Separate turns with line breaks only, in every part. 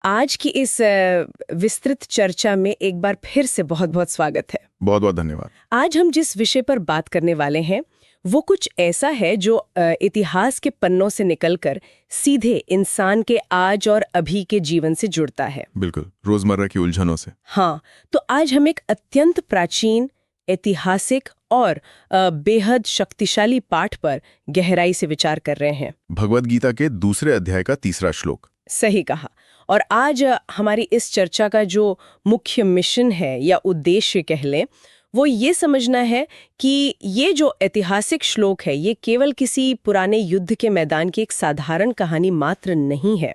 आज की इस विस्तृत चर्चा में एक बार फिर से बहुत बहुत स्वागत है।
बहुत बहुत धन्यवाद।
आज हम जिस विषय पर बात करने वाले हैं वो कुछ ऐसा है जो इतिहास के पन्नों से निकलकर सीधे इंसान के आज और अभी के जीवन से जुड़ता है।
बिल्कुल, रोजमर्रा की उलझनों से।
हाँ, तो आज हम एक अत्यंत प्राचीन, ऐतिहासिक और बेहद शक्तिशाली पाठ पर गहराई से विचार कर रहे हैं।
भगवद गीता के दूसरे अध्याय का 3रा श्लोक।
सही कहा। और आज हमारी इस चर्चा का जो मुख्य मिशन है या उद्देश्य कह लें, वो ये समझना है कि ये जो ऐतिहासिक श्लोक है ये केवल किसी पुराने युद्ध के मैदान की एक साधारण कहानी मात्र नहीं है,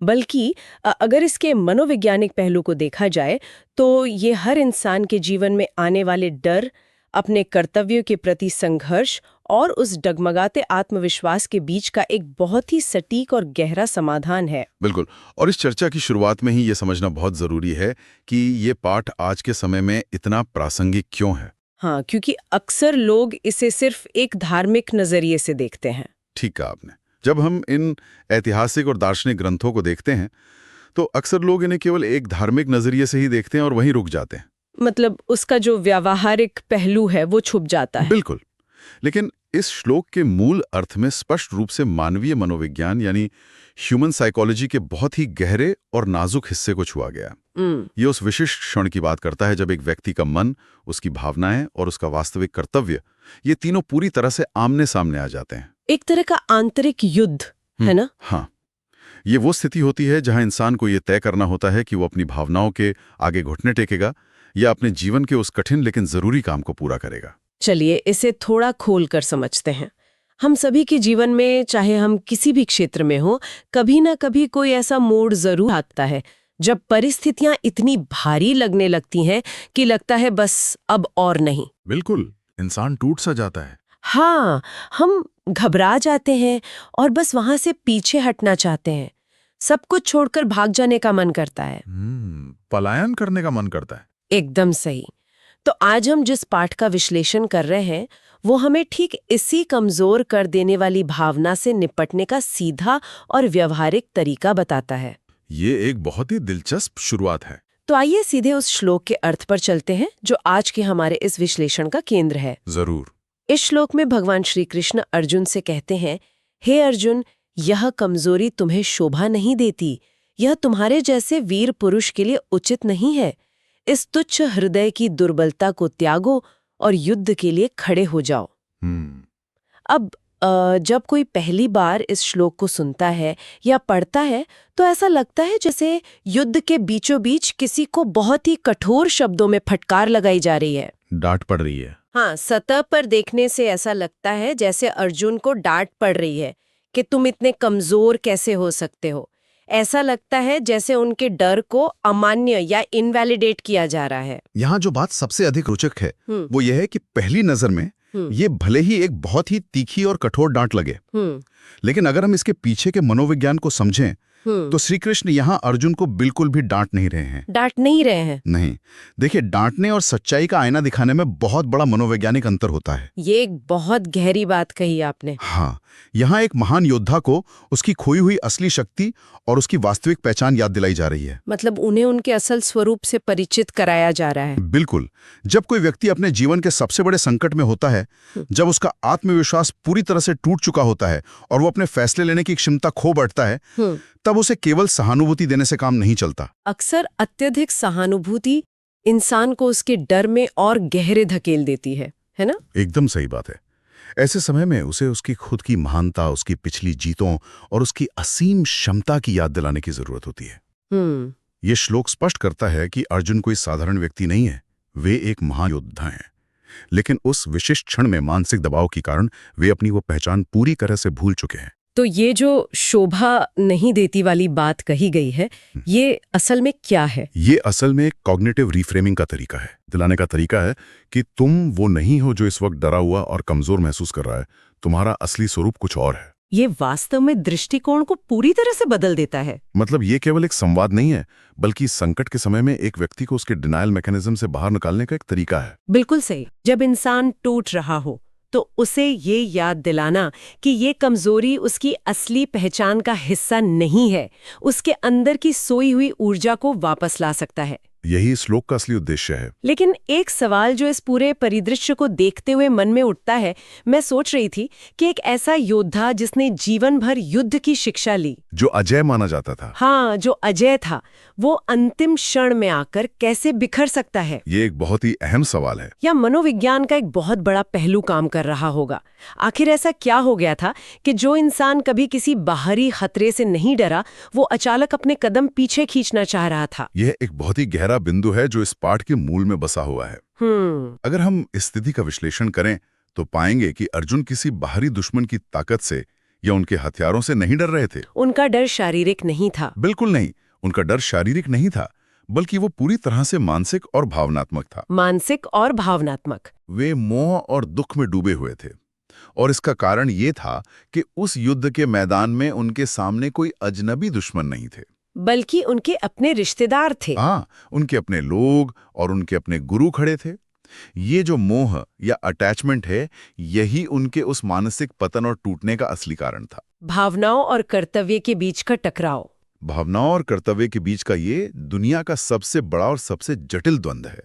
बल्कि अगर इसके मनोवैज्ञानिक पहलू को देखा जाए तो ये हर इंसान के जीवन में आने वाले डर, अपने कर्तव्यों के प्रति संघर्ष और उस डगमगाते आत्मविश्वास के बीच का एक बहुत ही सटीक और गहरा समाधान है।
बिल्कुल, और इस चर्चा की शुरुआत में ही ये समझना बहुत जरूरी है कि ये पाठ आज के समय में इतना प्रासंगिक क्यों है।
हाँ, क्योंकि अक्सर लोग इसे सिर्फ एक धार्मिक नजरिए से देखते हैं।
ठीक कहा आपने। जब हम इन ऐतिहासिक और दार्शनिक ग्रंथों को देखते हैं तो अक्सर लोग इन्हें केवल एक धार्मिक नजरिए से ही देखते हैं और वहीं रुक जाते हैं।
मतलब उसका जो व्यावहारिक पहलू है वो छुप जाता है।
बिल्कुल, लेकिन इस श्लोक के मूल अर्थ में स्पष्ट रूप से मानवीय मनोविज्ञान यानी ह्यूमन साइकोलॉजी के बहुत ही गहरे और नाजुक हिस्से को छुआ गया। ये उस विशिष्ट क्षण की बात करता है जब एक व्यक्ति का मन, उसकी भावनाएं और उसका वास्तविक कर्तव्य, ये तीनों पूरी तरह से आमने सामने आ जाते हैं।
एक तरह का आंतरिक युद्ध है ना?
हाँ, ये वो स्थिति होती है जहां इंसान को ये तय करना होता है कि वो अपनी भावनाओं के आगे घुटने टेकेगा या अपने जीवन के उस कठिन लेकिन जरूरी काम को पूरा करेगा।
चलिए इसे थोड़ा खोल कर समझते हैं। हम सभी के जीवन में, चाहे हम किसी भी क्षेत्र में हो, कभी ना कभी कोई ऐसा मोड़ जरूर आता है जब परिस्थितियां इतनी भारी लगने लगती हैं कि लगता है बस अब और नहीं।
बिल्कुल, इंसान टूट सा जाता है।
हाँ, हम घबरा जाते हैं और बस वहां से पीछे हटना चाहते हैं। सब कुछ छोड़कर भाग जाने का मन करता है।
पलायन करने का मन करता है।
एकदम सही। तो आज हम जिस पाठ का विश्लेषण कर रहे हैं वो हमें ठीक इसी कमजोर कर देने वाली भावना से निपटने का सीधा और व्यवहारिक तरीका बताता है।
ये एक बहुत ही दिलचस्प शुरुआत है।
तो आइए सीधे उस श्लोक के अर्थ पर चलते हैं जो आज के हमारे इस विश्लेषण का केंद्र है।
जरूर।
इस श्लोक में भगवान श्री कृष्ण अर्जुन से कहते हैं, हे अर्जुन, यह कमजोरी तुम्हें शोभा नहीं देती, यह तुम्हारे जैसे वीर पुरुष के लिए उचित नहीं है। इस तुच्छ हृदय की दुर्बलता को त्यागो और युद्ध के लिए खड़े हो जाओ। अब जब कोई पहली बार इस श्लोक को सुनता है या पढ़ता है तो ऐसा लगता है जैसे युद्ध के बीचों बीच किसी को बहुत ही कठोर शब्दों में फटकार लगाई जा रही है,
डांट पड़ रही है।
हाँ, सतह पर देखने से ऐसा लगता है जैसे अर्जुन को डांट पड़ रही है कि तुम इतने कमजोर कैसे हो सकते हो। ऐसा लगता है जैसे उनके डर को अमान्य या इनवैलिडेट किया जा रहा है।
यहाँ जो बात सबसे अधिक रोचक है वो यह है कि पहली नजर में ये भले ही एक बहुत ही तीखी और कठोर डांट लगे, लेकिन अगर हम इसके पीछे के मनोविज्ञान को समझें तो श्री कृष्ण यहाँ अर्जुन को बिल्कुल भी डांट नहीं रहे हैं।
डांट नहीं रहे हैं?
नहीं। देखिए, डांटने और सच्चाई का आईना दिखाने में बहुत बड़ा मनोवैज्ञानिक अंतर होता है।
ये एक बहुत गहरी बात कही आपने।
हाँ, यहाँ एक महान योद्धा को उसकी खोई हुई असली शक्ति और उसकी वास्तविक पहचान याद दिलाई जा रही है।
मतलब उन्हें उनके असल स्वरूप से परिचित कराया जा रहा है।
बिल्कुल। जब कोई व्यक्ति अपने जीवन के सबसे बड़े संकट में होता है, जब उसका आत्मविश्वास पूरी तरह से टूट चुका होता है और वो अपने फैसले लेने की क्षमता खो बैठता है, तब उसे केवल सहानुभूति देने से काम नहीं चलता।
अक्सर अत्यधिक सहानुभूति इंसान को उसके डर में और गहरे धकेल देती है ना?
एकदम सही बात है। ऐसे समय में उसे उसकी खुद की महानता, उसकी पिछली जीतों और उसकी असीम क्षमता की याद दिलाने की जरूरत होती है। ये श्लोक स्पष्ट करता है कि अर्जुन कोई साधारण व्यक्ति नहीं है, वे एक महान योद्धा हैं। लेकिन उस विशिष्ट क्षण में मानसिक दबाव के कारण वे अपनी वो पहचान पूरी तरह से भूल चुके हैं।
तो ये जो शोभा नहीं देती वाली बात कही गई है, ये असल में क्या है?
ये असल में कॉग्निटिव रिफ्रेमिंग का तरीका है, दिलाने का तरीका है कि तुम वो नहीं हो जो इस वक्त डरा हुआ और कमजोर महसूस कर रहा है। तुम्हारा असली स्वरूप कुछ और है।
ये वास्तव में दृष्टिकोण को पूरी तरह से बदल देता है।
मतलब ये केवल एक संवाद नहीं है, बल्कि संकट के समय में एक व्यक्ति को उसके डिनायल मैकेनिज्म से बाहर निकालने का एक तरीका है।
बिल्कुल सही। जब इंसान टूट रहा हो, तो उसे ये याद दिलाना कि ये कमजोरी उसकी असली पहचान का हिस्सा नहीं है, उसके अंदर की सोई हुई ऊर्जा को वापस ला सकता है।
यही श्लोक का असली उद्देश्य है।
लेकिन एक सवाल जो इस पूरे परिदृश्य को देखते हुए मन में उठता है, मैं सोच रही थी कि एक ऐसा योद्धा जिसने जीवन भर युद्ध की शिक्षा ली,
जो अजय माना जाता था,
हाँ, जो अजय था, वो अंतिम क्षण में आकर कैसे बिखर सकता है?
ये एक बहुत ही अहम सवाल है।
या मनोविज्ञान का एक बहुत बड़ा पहलू काम कर रहा होगा। आखिर ऐसा क्या हो गया था कि जो इंसान कभी किसी बाहरी खतरे से नहीं डरा, वो अचानक अपने कदम पीछे खींचना चाह रहा था?
यह एक बहुत ही गहरा बिंदु है जो इस पाठ के मूल में बसा हुआ है। अगर हम इस स्थिति का विश्लेषण करें तो पाएंगे कि अर्जुन किसी बाहरी दुश्मन की ताकत से या उनके हथियारों से नहीं डर रहे थे।
उनका डर शारीरिक नहीं था।
बिल्कुल नहीं, उनका डर शारीरिक नहीं था, बल्कि वो पूरी तरह से मानसिक और भावनात्मक था।
मानसिक और भावनात्मक।
वे मोह और दुख में डूबे हुए थे, और इसका कारण ये था कि उस युद्ध के मैदान में उनके सामने कोई अजनबी दुश्मन नहीं थे,
बल्कि उनके अपने रिश्तेदार थे।
हाँ, उनके अपने लोग और उनके अपने गुरु खड़े थे। ये जो मोह या अटैचमेंट है, यही उनके उस मानसिक पतन और टूटने का असली कारण था।
भावनाओं और कर्तव्य के बीच का टकराव।
भावनाओं और कर्तव्य के बीच का ये दुनिया का सबसे बड़ा और सबसे जटिल द्वंद्व है।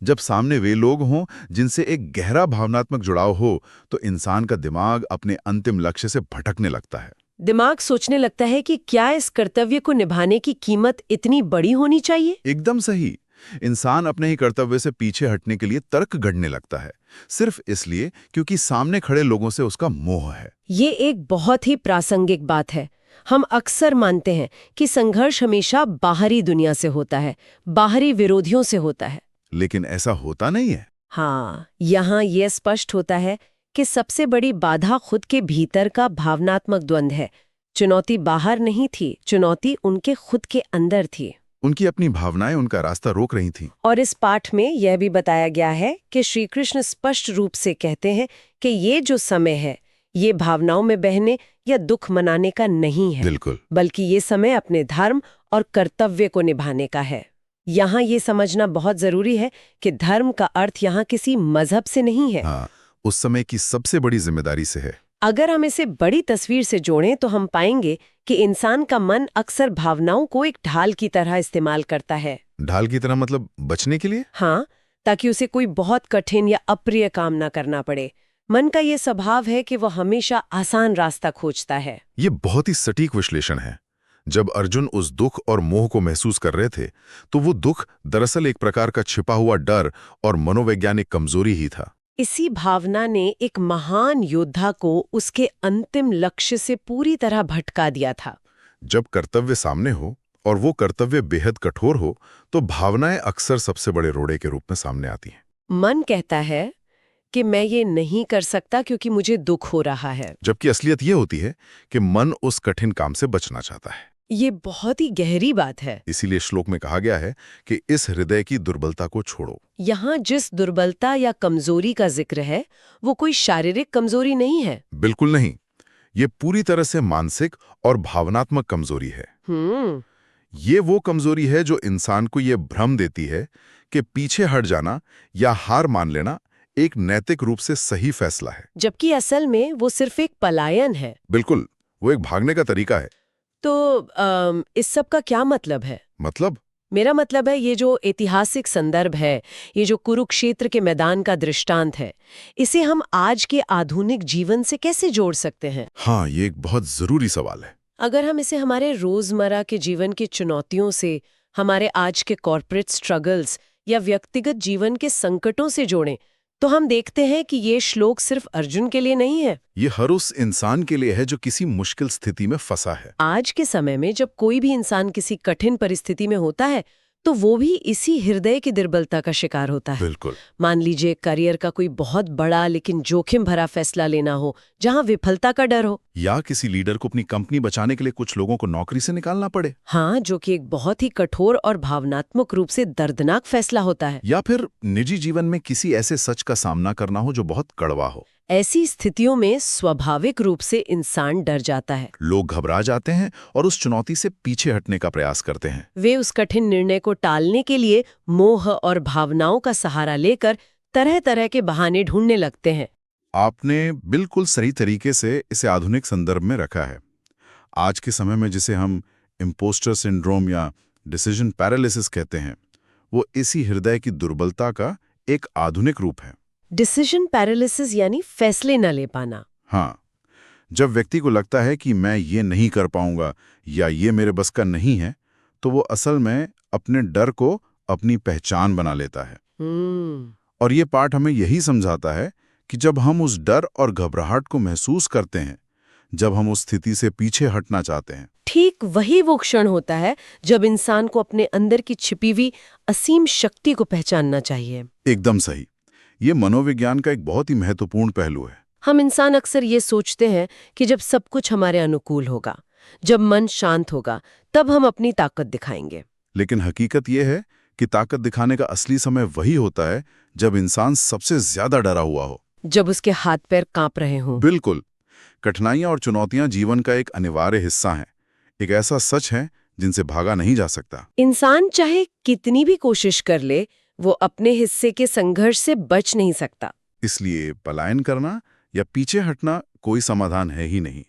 जब सामने वे लोग हों जिनसे एक गहरा भावनात्मक जुड़ाव हो, तो इंसान का दिमाग अपने अंतिम लक्ष्य से भटकने लगता है।
दिमाग सोचने लगता है कि क्या इस कर्तव्य को निभाने की कीमत इतनी बड़ी होनी चाहिए?
एकदम सही। इंसान अपने ही कर्तव्य से पीछे हटने के लिए तर्क गढ़ने लगता है, सिर्फ इसलिए क्योंकि सामने खड़े लोगों से उसका मोह है।
ये एक बहुत ही प्रासंगिक बात है। हम अक्सर मानते हैं कि संघर्ष हमेशा बाहरी दुनिया से होता है, बाहरी विरोधियों से होता है।
लेकिन ऐसा होता नहीं है।
हाँ, यहाँ ये स्पष्ट होता है कि सबसे बड़ी बाधा खुद के भीतर का भावनात्मक द्वंद्व है। चुनौती बाहर नहीं थी, चुनौती उनके खुद के अंदर थी।
उनकी अपनी भावनाएं उनका रास्ता रोक रही थीं।
और इस पाठ में यह भी बताया गया है कि श्री कृष्ण स्पष्ट रूप से कहते हैं कि ये जो समय है, ये भावनाओं में बहने या दुख मनाने का नहीं है,
बिल्कुल,
बल्कि ये समय अपने धर्म और कर्तव्य को निभाने का है। यहाँ ये समझना बहुत जरूरी है कि धर्म का अर्थ यहाँ किसी मजहब से नहीं है।
हाँ, उस समय की सबसे बड़ी जिम्मेदारी से है।
अगर हम इसे बड़ी तस्वीर से जोड़ें तो हम पाएंगे कि इंसान का मन अक्सर भावनाओं को एक ढाल की तरह इस्तेमाल करता है।
ढाल की तरह मतलब बचने के लिए?
हाँ, ताकि उसे कोई बहुत कठिन या अप्रिय काम ना करना पड़े। मन का ये स्वभाव है कि वो हमेशा आसान रास्ता खोजता है।
ये बहुत ही सटीक विश्लेषण है। जब अर्जुन उस दुख और मोह को महसूस कर रहे थे, तो वो दुख दरअसल एक प्रकार का छिपा हुआ डर और मनोवैज्ञानिक कमजोरी ही था।
इसी भावना ने एक महान योद्धा को उसके अंतिम लक्ष्य से पूरी तरह भटका दिया था।
जब कर्तव्य सामने हो और वो कर्तव्य बेहद कठोर हो, तो भावनाएं अक्सर सबसे बड़े रोड़े के रूप में सामने आती हैं।
मन कहता है कि मैं ये नहीं कर सकता क्योंकि मुझे दुख हो रहा है,
जबकि असलियत ये होती है कि मन उस कठिन काम से बचना चाहता है।
ये बहुत ही गहरी बात है।
इसीलिए श्लोक में कहा गया है कि इस हृदय की दुर्बलता को छोड़ो।
यहाँ जिस दुर्बलता या कमजोरी का जिक्र है, वो कोई शारीरिक कमजोरी नहीं है।
बिल्कुल नहीं, ये पूरी तरह से मानसिक और भावनात्मक कमजोरी है। ये वो कमजोरी है जो इंसान को ये भ्रम देती है कि पीछे हट जाना या हार मान लेना एक नैतिक रूप से सही फैसला है,
जबकि असल में वो सिर्फ एक पलायन है।
बिल्कुल, वो एक भागने का तरीका है।
तो इस सब का क्या मतलब है?
मतलब?
मेरा मतलब है ये जो ऐतिहासिक संदर्भ है, ये जो कुरुक्षेत्र के मैदान का दृष्टांत है, इसे हम आज के आधुनिक जीवन से कैसे जोड़ सकते हैं?
हाँ, ये एक बहुत जरूरी सवाल है।
अगर हम इसे हमारे रोजमर्रा के जीवन की चुनौतियों से, हमारे आज के कॉर्पोरेट स्ट्रगल्स या व्यक्तिगत जीवन के संकटों से जोड़ें, तो हम देखते हैं कि ये श्लोक सिर्फ अर्जुन के लिए नहीं है।
ये हर उस इंसान के लिए है जो किसी मुश्किल स्थिति में फंसा है।
आज के समय में जब कोई भी इंसान किसी कठिन परिस्थिति में होता है, तो वो भी इसी हृदय की दुर्बलता का शिकार होता है।
बिल्कुल।
मान लीजिए करियर का कोई बहुत बड़ा लेकिन जोखिम भरा फैसला लेना हो, जहां विफलता का डर हो,
या किसी लीडर को अपनी कंपनी बचाने के लिए कुछ लोगों को नौकरी से निकालना पड़े।
हाँ, जो कि एक बहुत ही कठोर और भावनात्मक रूप से दर्दनाक फैसला होता है।
या फिर निजी जीवन में किसी ऐसे सच का सामना करना हो जो बहुत कड़वा हो।
ऐसी स्थितियों में स्वाभाविक रूप से इंसान डर जाता है।
लोग घबरा जाते हैं और उस चुनौती से पीछे हटने का प्रयास करते हैं।
वे उस कठिन निर्णय को टालने के लिए मोह और भावनाओं का सहारा लेकर तरह तरह के बहाने ढूंढने लगते हैं।
आपने बिल्कुल सही तरीके से इसे आधुनिक संदर्भ में रखा है। आज के समय में जिसे हम इम्पोस्टर सिंड्रोम या डिसीजन पैरालिसिस कहते हैं, वो इसी हृदय की दुर्बलता का एक आधुनिक रूप है।
डिसीजन पैरालिसिस यानी फैसले न ले पाना।
हाँ, जब व्यक्ति को लगता है कि मैं ये नहीं कर पाऊंगा या ये मेरे बस का नहीं है, तो वो असल में अपने डर को अपनी पहचान बना लेता है। और ये पाठ हमें यही समझाता है कि जब हम उस डर और घबराहट को महसूस करते हैं, जब हम उस स्थिति से पीछे हटना चाहते हैं,
ठीक वही वो क्षण होता है जब इंसान को अपने अंदर की छिपी हुई असीम शक्ति को पहचानना चाहिए।
एकदम सही। ये मनोविज्ञान का एक बहुत ही महत्वपूर्ण पहलू है।
हम इंसान अक्सर ये सोचते हैं कि जब सब कुछ हमारे अनुकूल होगा, जब मन शांत होगा, तब हम अपनी ताकत दिखाएंगे।
लेकिन हकीकत यह है कि ताकत दिखाने का असली समय वही होता है जब इंसान सबसे ज्यादा डरा हुआ हो,
जब उसके हाथ पैर कांप रहे हों।
बिल्कुल। कठिनाइयां और चुनौतियां जीवन का एक अनिवार्य हिस्सा हैं, एक ऐसा सच है जिनसे भागा नहीं जा सकता।
इंसान चाहे कितनी भी कोशिश कर ले, वो अपने हिस्से के संघर्ष से बच नहीं सकता।
इसलिए पलायन करना या पीछे हटना कोई समाधान है ही नहीं।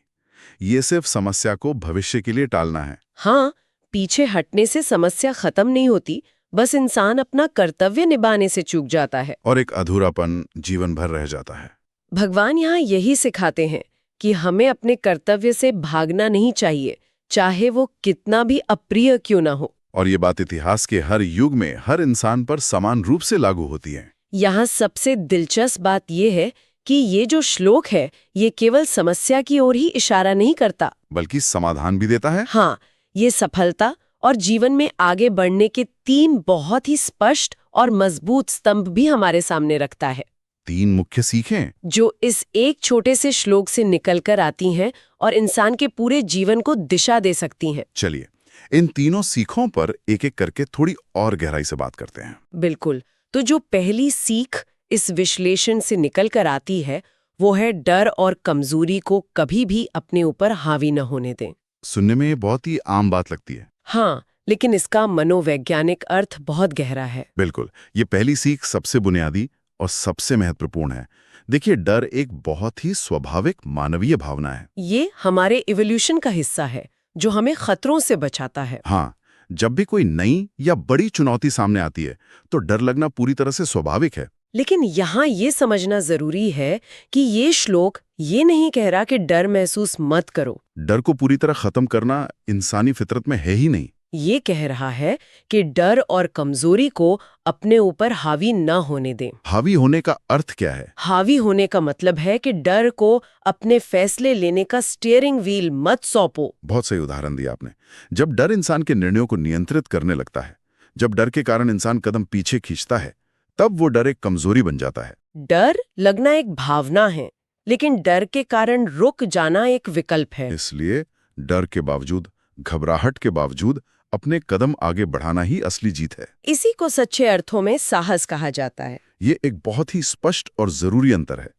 ये सिर्फ समस्या को भविष्य के लिए टालना है।
हाँ, पीछे हटने से समस्या खत्म नहीं होती, बस इंसान अपना कर्तव्य निभाने से चूक जाता है
और एक अधूरापन जीवन भर रह जाता है।
भगवान यहाँ यही सिखाते हैं कि हमें अपने कर्तव्य से भागना नहीं चाहिए, चाहे वो कितना भी अप्रिय क्यों ना हो।
और ये बात इतिहास के हर युग में हर इंसान पर समान रूप से लागू होती है।
यहाँ सबसे दिलचस्प बात यह है कि ये जो श्लोक है, ये केवल समस्या की ओर ही इशारा नहीं करता,
बल्कि समाधान भी देता है।
हाँ, ये सफलता और जीवन में आगे बढ़ने के 3 बहुत ही स्पष्ट और मजबूत स्तंभ भी हमारे सामने रखता है।
3 मुख्य सीखें
जो इस एक छोटे से श्लोक से निकलकर आती हैं और इंसान के पूरे जीवन को दिशा दे सकती हैं।
चलिए, इन तीनों सीखों पर एक एक करके थोड़ी और गहराई से बात करते हैं।
बिल्कुल। तो जो पहली सीख इस विश्लेषण से निकलकर आती है, वो है डर और कमजोरी को कभी भी अपने ऊपर हावी न होने दें।
सुनने में ये बहुत ही आम बात लगती है।
हाँ, लेकिन इसका मनोवैज्ञानिक अर्थ बहुत गहरा है।
बिल्कुल, ये पहली सीख सबसे बुनियादी और सबसे महत्वपूर्ण है। देखिए, डर एक बहुत ही स्वाभाविक मानवीय भावना है।
ये हमारे इवोल्यूशन का हिस्सा है जो हमें खतरों से बचाता है।
हाँ, जब भी कोई नई या बड़ी चुनौती सामने आती है तो डर लगना पूरी तरह से स्वाभाविक है।
लेकिन यहाँ ये समझना जरूरी है कि ये श्लोक ये नहीं कह रहा कि डर महसूस मत करो।
डर को पूरी तरह खत्म करना इंसानी फितरत में है ही नहीं।
ये कह रहा है कि डर और कमजोरी को अपने ऊपर हावी न होने दें।
हावी होने का अर्थ क्या है?
हावी होने का मतलब है कि डर को अपने फैसले लेने का स्टीयरिंग व्हील मत सौंपो।
बहुत सही उदाहरण दिया आपने। जब डर इंसान के निर्णयों को नियंत्रित करने लगता है, जब डर के कारण इंसान कदम पीछे खींचता है, तब वो डर एक कमजोरी बन जाता है।
डर लगना एक भावना है, लेकिन डर के कारण रुक जाना एक विकल्प है।
इसलिए डर के बावजूद, घबराहट के बावजूद अपने कदम आगे बढ़ाना ही असली जीत है।
इसी को सच्चे अर्थों में साहस कहा जाता है।
ये एक बहुत ही स्पष्ट और जरूरी अंतर है,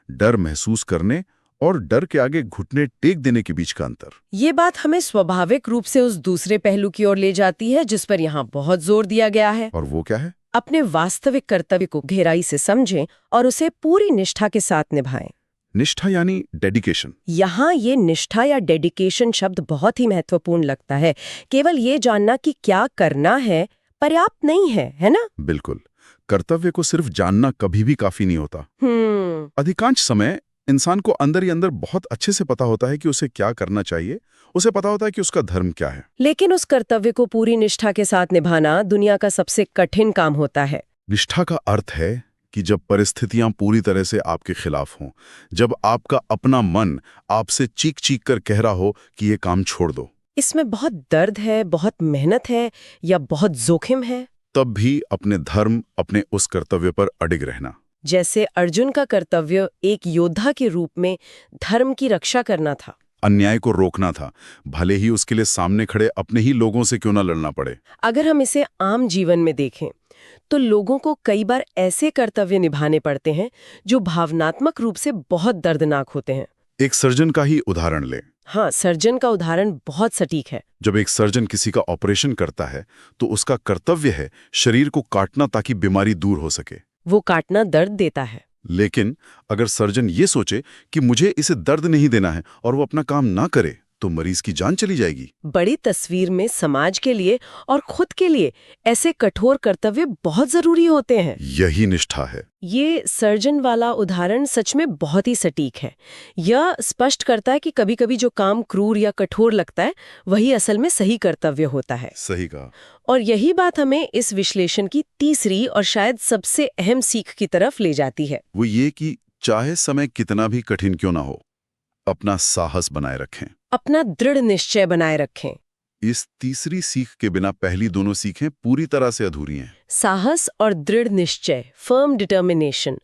डर महसूस करने और डर के आगे घुटने टेक देने के बीच का अंतर।
ये बात हमें स्वाभाविक रूप से उस दूसरे पहलू की ओर ले जाती है जिस पर यहाँ बहुत जोर दिया गया है।
और वो क्या है?
अपने वास्तविक कर्तव्य को गहराई से समझें और उसे पूरी निष्ठा के साथ निभाएं।
निष्ठा यानी डेडिकेशन।
यहाँ ये निष्ठा या डेडिकेशन शब्द बहुत ही महत्वपूर्ण लगता है। केवल ये जानना कि क्या करना है पर्याप्त नहीं है, है ना?
बिल्कुल। कर्तव्य को सिर्फ जानना कभी भी काफी नहीं होता। अधिकांश समय इंसान को अंदर ही अंदर बहुत अच्छे से पता होता है कि उसे क्या करना चाहिए, उसे पता होता है कि उसका धर्म क्या है।
लेकिन उस कर्तव्य को पूरी निष्ठा के साथ निभाना दुनिया का सबसे कठिन काम होता है।
निष्ठा का अर्थ है कि जब परिस्थितियां पूरी तरह से आपके खिलाफ हों, जब आपका अपना मन आपसे चीख चीख कर कह रहा हो कि ये काम छोड़ दो।
इसमें बहुत दर्द है, बहुत मेहनत है या बहुत जोखिम है,
तब भी अपने धर्म, अपने उस कर्तव्य पर अडिग रहना।
जैसे अर्जुन का कर्तव्य एक योद्धा के रूप में धर्म की रक्षा करना था,
अन्याय को रोकना था, भले ही उसके लिए सामने खड़े अपने ही लोगों से क्यों ना लड़ना पड़े।
अगर हम इसे आम जीवन में देखें तो लोगों को कई बार ऐसे कर्तव्य निभाने पड़ते हैं जो भावनात्मक रूप से बहुत दर्दनाक होते हैं।
एक सर्जन का ही उदाहरण लें।
हाँ, सर्जन का उदाहरण बहुत सटीक है।
जब एक सर्जन किसी का ऑपरेशन करता है तो उसका कर्तव्य है शरीर को काटना ताकि बीमारी दूर हो सके।
वो काटना दर्द देता है,
लेकिन अगर सर्जन ये सोचे कि मुझे इसे दर्द नहीं देना है और वो अपना काम ना करे, तो मरीज की जान चली जाएगी।
बड़ी तस्वीर में समाज के लिए और खुद के लिए ऐसे कठोर कर्तव्य बहुत जरूरी होते हैं।
यही निष्ठा है।
ये सर्जन वाला उदाहरण सच में बहुत ही सटीक है। यह स्पष्ट करता है कि कभी-कभी जो काम क्रूर या कठोर लगता है, वही असल में सही कर्तव्य होता है।
सही कहा।
और यही बात हमें इस विश्लेषण की तीसरी और शायद सबसे अहम सीख की तरफ ले जाती है।
वो ये कि चाहे समय कितना भी कठिन क्यों ना हो, अपना साहस बनाए रखें,
अपना दृढ़ निश्चय बनाए रखें।
इस तीसरी सीख के बिना पहली दोनों सीखें पूरी तरह से अधूरी हैं।
साहस और दृढ़ निश्चय, फर्म डिटर्मिनेशन,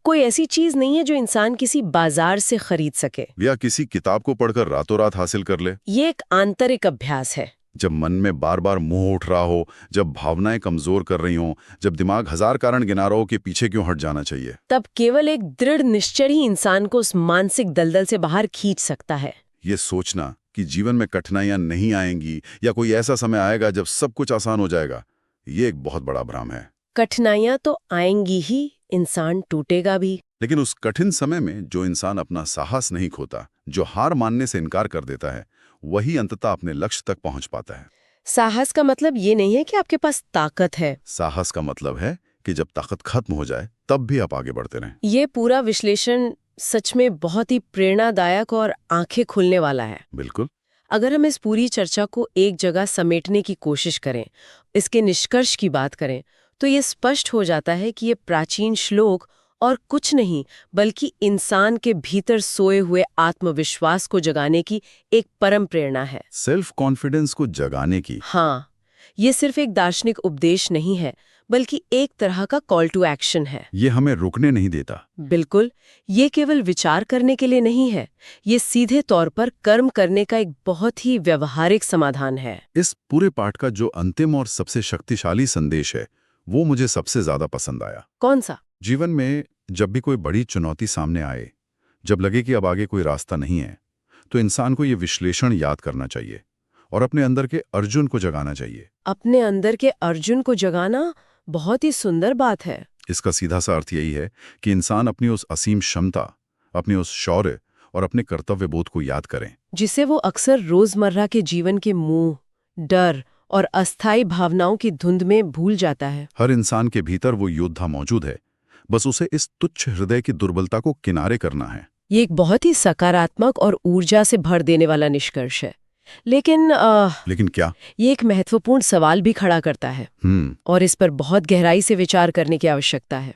कोई ऐसी चीज नहीं है जो इंसान किसी बाजार से खरीद सके
या किसी किताब को पढ़कर रातों रात हासिल कर ले।
ये एक आंतरिक अभ्यास है।
जब मन में बार बार मोह उठ रहा हो, जब भावनाएं कमजोर कर रही हों, जब दिमाग हजार कारण गिना रहा हो कि पीछे क्यों हट जाना चाहिए,
तब केवल एक दृढ़ निश्चय ही इंसान को उस मानसिक दलदल से बाहर खींच सकता है।
ये सोचना कि जीवन में कठिनाइयां नहीं आएंगी या कोई ऐसा समय आएगा जब सब कुछ आसान हो जाएगा, ये एक बहुत बड़ा भ्रम है।
कठिनाइयां तो आएंगी ही, इंसान टूटेगा भी।
लेकिन उस कठिन समय में जो इंसान अपना साहस नहीं खोता, जो हार मानने से इनकार कर देता है, वही अंततः अपने लक्ष्य तक पहुंच पाता है।
साहस का मतलब ये नहीं है कि आपके पास ताकत है।
साहस का मतलब है कि जब ताकत खत्म हो जाए तब भी आप आगे बढ़ते रहें।
ये पूरा विश्लेषण सच में बहुत ही प्रेरणादायक और आंखें खुलने वाला है।
बिल्कुल।
अगर हम इस पूरी चर्चा को एक जगह समेटने की कोशिश करें, इसके निष्कर्ष की बात करें, तो ये स्पष्ट हो जाता है कि ये प्राचीन श्लोक और कुछ नहीं बल्कि इंसान के भीतर सोए हुए आत्मविश्वास को जगाने की एक परम प्रेरणा है।
सेल्फ कॉन्फिडेंस को जगाने की।
हाँ, ये सिर्फ एक दार्शनिक उपदेश नहीं है, बल्कि एक तरह का कॉल टू एक्शन है।
ये हमें रुकने नहीं देता।
बिल्कुल, ये केवल विचार करने के लिए नहीं है, ये सीधे तौर पर कर्म करने का एक बहुत ही व्यवहारिक समाधान है।
इस पूरे पाठ का जो अंतिम और सबसे शक्तिशाली संदेश है, वो मुझे सबसे ज्यादा पसंद आया।
कौन सा?
जीवन में जब भी कोई बड़ी चुनौती सामने आए, जब लगे कि अब आगे कोई रास्ता नहीं है, तो इंसान को ये विश्लेषण याद करना चाहिए और अपने अंदर के अर्जुन को जगाना चाहिए।
अपने अंदर के अर्जुन को जगाना बहुत ही सुंदर बात है।
इसका सीधा सा अर्थ यही है कि इंसान अपनी उस असीम क्षमता, अपनी उस शौर्य और अपने कर्तव्य बोध को याद करें,
जिसे वो अक्सर रोजमर्रा के जीवन के मोह, डर और अस्थायी भावनाओं की धुंध में भूल जाता है।
हर इंसान के भीतर वो योद्धा मौजूद है, बस उसे इस तुच्छ हृदय की दुर्बलता को किनारे करना है।
ये एक बहुत ही सकारात्मक और ऊर्जा से भर देने वाला निष्कर्ष है। लेकिन
क्या?
ये एक महत्वपूर्ण सवाल भी खड़ा करता है और इस पर बहुत गहराई से विचार करने की आवश्यकता है।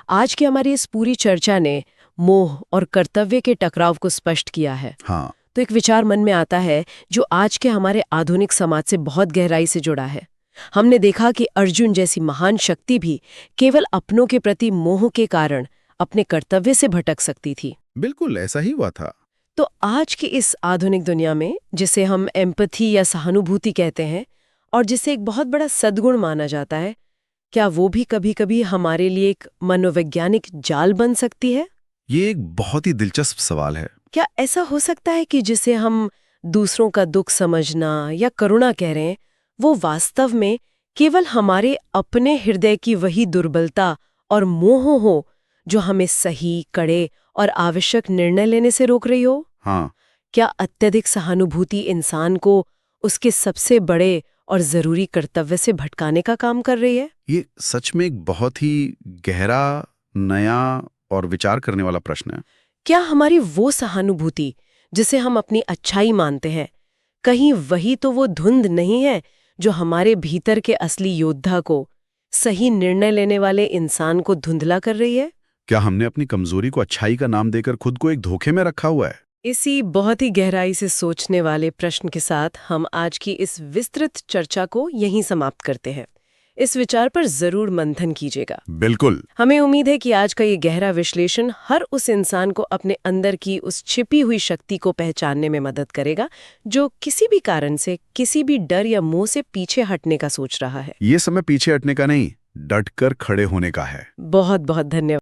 आज की हमारी इस पूरी चर्चा ने मोह और कर्तव्य के टकराव को स्पष्ट किया है।
हाँ।
तो एक विचार मन में आता है जो आज के हमारे आधुनिक समाज से बहुत गहराई से जुड़ा है। हमने देखा कि अर्जुन जैसी महान शक्ति भी केवल अपनों के प्रति मोह के कारण अपने कर्तव्य से भटक सकती थी।
बिल्कुल ऐसा ही हुआ था।
तो आज की इस आधुनिक दुनिया में, जिसे हम एम्पैथी या सहानुभूति कहते हैं और जिसे एक बहुत बड़ा सद्गुण माना जाता है, क्या वो भी कभी-कभी हमारे लिए एक मनोवैज्ञानिक जाल बन सकती है?
ये एक बहुत ही दिलचस्प सवाल है।
क्या ऐसा हो सकता है कि जिसे हम दूसरों का दुख समझना या करुणा कह रहे हैं, वो वास्तव में केवल हमारे अपने हृदय की वही दुर्बलता और मोह हो जो हमें सही, कड़े और आवश्यक निर्णय लेने से रोक रही हो?
हाँ।
क्या अत्यधिक सहानुभूति इंसान को उसके सबसे बड़े और जरूरी कर्तव्य से भटकाने का काम कर रही है?
ये सच में एक बहुत ही गहरा, नया और विचार करने वाला प्रश्न है।
क्या हमारी वो सहानुभूति जिसे हम अपनी अच्छाई मानते हैं, कहीं वही तो वो धुंध नहीं है जो हमारे भीतर के असली योद्धा को, सही निर्णय लेने वाले इंसान को धुंधला कर रही है?
क्या हमने अपनी कमजोरी को अच्छाई का नाम देकर खुद को एक धोखे में रखा हुआ है?
इसी बहुत ही गहराई से सोचने वाले प्रश्न के साथ हम आज की इस विस्तृत चर्चा को यहीं समाप्त करते हैं। इस विचार पर जरूर मंथन कीजिएगा।
बिल्कुल।
हमें उम्मीद है कि आज का ये गहरा विश्लेषण हर उस इंसान को अपने अंदर की उस छिपी हुई शक्ति को पहचानने में मदद करेगा जो किसी भी कारण से, किसी भी डर या मोह से पीछे हटने का सोच रहा है।
ये समय पीछे हटने का नहीं, डटकर खड़े होने का है।
बहुत बहुत धन्यवाद।